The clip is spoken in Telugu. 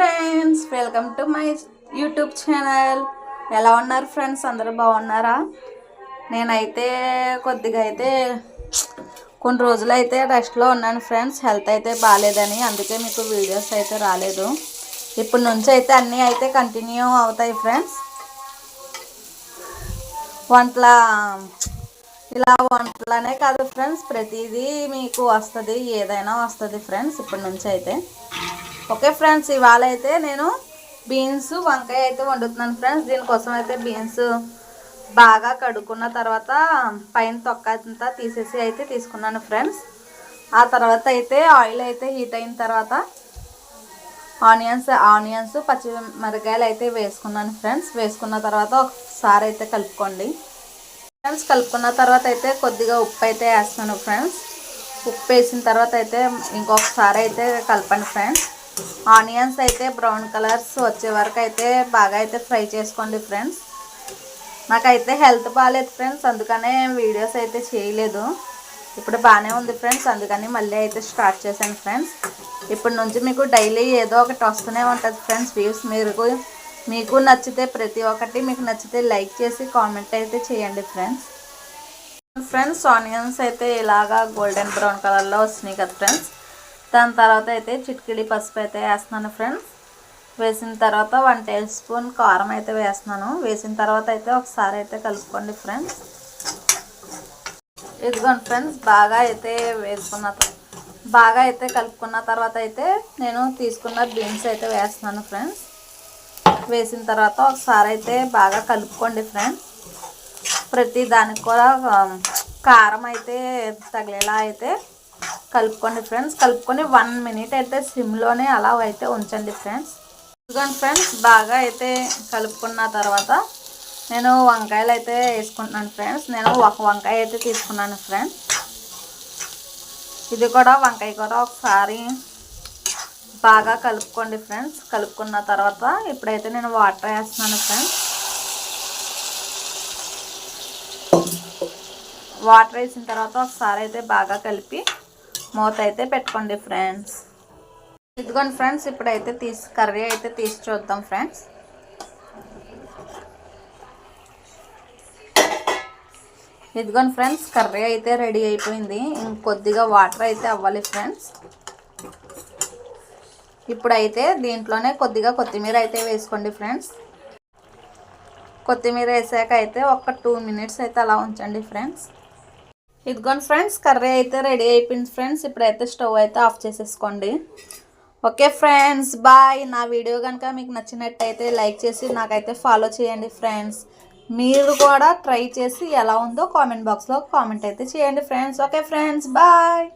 Friends, welcome to my YouTube channel. ఎలా ఉన్నారు ఫ్రెండ్స్? అందరూ బాగున్నారా? నేనైతే కొద్దిగా అయితే కొన్ని రోజులు అయితే రెస్ట్లో ఉన్నాను ఫ్రెండ్స్. హెల్త్ అయితే బాగాలేదని, అందుకే మీకు వీడియోస్ అయితే రాలేదు. ఇప్పటి నుంచి అయితే అన్నీ అయితే కంటిన్యూ అవుతాయి ఫ్రెండ్స్. వంటలనే కాదు ఫ్రెండ్స్, ప్రతిదీ మీకు వస్తుంది, ఏదైనా వస్తుంది ఫ్రెండ్స్ ఇప్పటి నుంచి అయితే. ఓకే ఫ్రెండ్స్, ఇవాళ అయితే నేను బీన్స్ వంకాయ అయితే వండుతున్నాను ఫ్రెండ్స్. దీనికోసం అయితే బీన్స్ బాగా కడుక్కున్న తర్వాత పైన తొక్క అంతా తీసేసి అయితే తీసుకున్నాను ఫ్రెండ్స్. ఆ తర్వాత అయితే ఆయిల్ అయితే హీట్ అయిన తర్వాత ఆనియన్స్ పచ్చిమిరకాయలు అయితే వేసుకున్నాను ఫ్రెండ్స్. వేసుకున్న తర్వాత ఒకసారి అయితే కలుపుకోండి ఫ్రెండ్స్. కలుపుకున్న తర్వాత అయితే కొద్దిగా ఉప్పు అయితే వేస్తాను ఫ్రెండ్స్. ఉప్పు వేసిన తర్వాత అయితే ఇంకొకసారి అయితే కలపండి ఫ్రెండ్స్. ఆనియన్స్ అయితే బ్రౌన్ కలర్స్ వచ్చే వరకు అయితే బాగా అయితే ఫ్రై చేసుకోండి ఫ్రెండ్స్. నాకైతే హెల్త్ బాగాలేదు ఫ్రెండ్స్, అందుకనే వీడియోస్ అయితే చేయలేదు. ఇప్పుడు బాగానే ఉంది ఫ్రెండ్స్, అందుకని మళ్ళీ అయితే స్టార్ట్ చేశాను ఫ్రెండ్స్. ఇప్పటి నుంచి మీకు డైలీ ఏదో ఒకటి వస్తూనే ఉంటుంది ఫ్రెండ్స్ వ్యూస్. మీకు నచ్చితే ప్రతి ఒక్కటి మీకు నచ్చితే లైక్ చేసి కామెంట్ అయితే చేయండి ఫ్రెండ్స్. ఆనియన్స్ అయితే ఇలాగా గోల్డెన్ బ్రౌన్ కలర్లో వస్తున్నాయి కదా ఫ్రెండ్స్. దాని తర్వాత అయితే చిటికెడి పసుపు అయితే వేస్తున్నాను ఫ్రెండ్స్. వేసిన తర్వాత 1 టేబుల్ స్పూన్ కారం అయితే వేస్తున్నాను. వేసిన తర్వాత అయితే ఒకసారి అయితే కలుపుకోండి ఫ్రెండ్స్. ఇదిగోండి ఫ్రెండ్స్, బాగా అయితే కలుపుకున్న తర్వాత అయితే నేను తీసుకున్న బీన్స్ అయితే వేస్తున్నాను ఫ్రెండ్స్. వేసిన తర్వాత ఒకసారి అయితే బాగా కలుపుకోండి ఫ్రెండ్స్. ప్రతి దానికి కూడా కారం అయితే తగిలేలా అయితే కలుపుకోండి ఫ్రెండ్స్. కలుపుకొని 1 మినిట్ అయితే సిమ్లోనే అలా అయితే ఉంచండి ఫ్రెండ్స్. ఇదిగోండి ఫ్రెండ్స్, బాగా అయితే కలుపుకున్న తర్వాత నేను వంకాయలు అయితే వేసుకుంటున్నాను ఫ్రెండ్స్. నేను ఒక వంకాయ అయితే తీసుకున్నాను ఫ్రెండ్స్. ఇది కూడా వంకాయ కూడా ఒకసారి బాగా కలుపుకోండి ఫ్రెండ్స్. కలుపుకున్న తర్వాత ఇప్పుడైతే నేను వాటర్ వేస్తున్నాను ఫ్రెండ్స్. వాటర్ వేసిన తర్వాత ఒకసారి అయితే బాగా కలిపి మూత అయితే పెట్టుకోండి ఫ్రెండ్స్. ఇదిగోండి ఫ్రెండ్స్, ఇప్పుడైతే కర్రీ అయితే తీసి చూద్దాం ఫ్రెండ్స్. ఇదిగోండి ఫ్రెండ్స్, కర్రీ అయితే రెడీ అయిపోయింది. ఇంకొద్దిగా వాటర్ అయితే అవ్వాలి ఫ్రెండ్స్. ఇప్పుడైతే దీంట్లోనే కొద్దిగా కొత్తిమీర అయితే వేసుకోండి ఫ్రెండ్స్. కొత్తిమీర వేసాక అయితే ఒక 2 మినిట్స్ అయితే అలా ఉంచండి ఫ్రెండ్స్. ఇదిగోండి ఫ్రెండ్స్, కర్రీ అయితే రెడీ అయిపోయింది ఫ్రెండ్స్. ఇప్పుడైతే స్టవ్ అయితే ఆఫ్ చేసేసుకోండి. Okay friends, bye. నా వీడియో కనుక మీకు నచ్చినట్టయితే లైక్ చేసి నాకైతే ఫాలో చేయండి ఫ్రెండ్స్. మీరు కూడా ట్రై చేసి ఎలా ఉందో కామెంట్ బాక్స్లో కామెంట్ అయితే చేయండి ఫ్రెండ్స్. Okay friends, bye.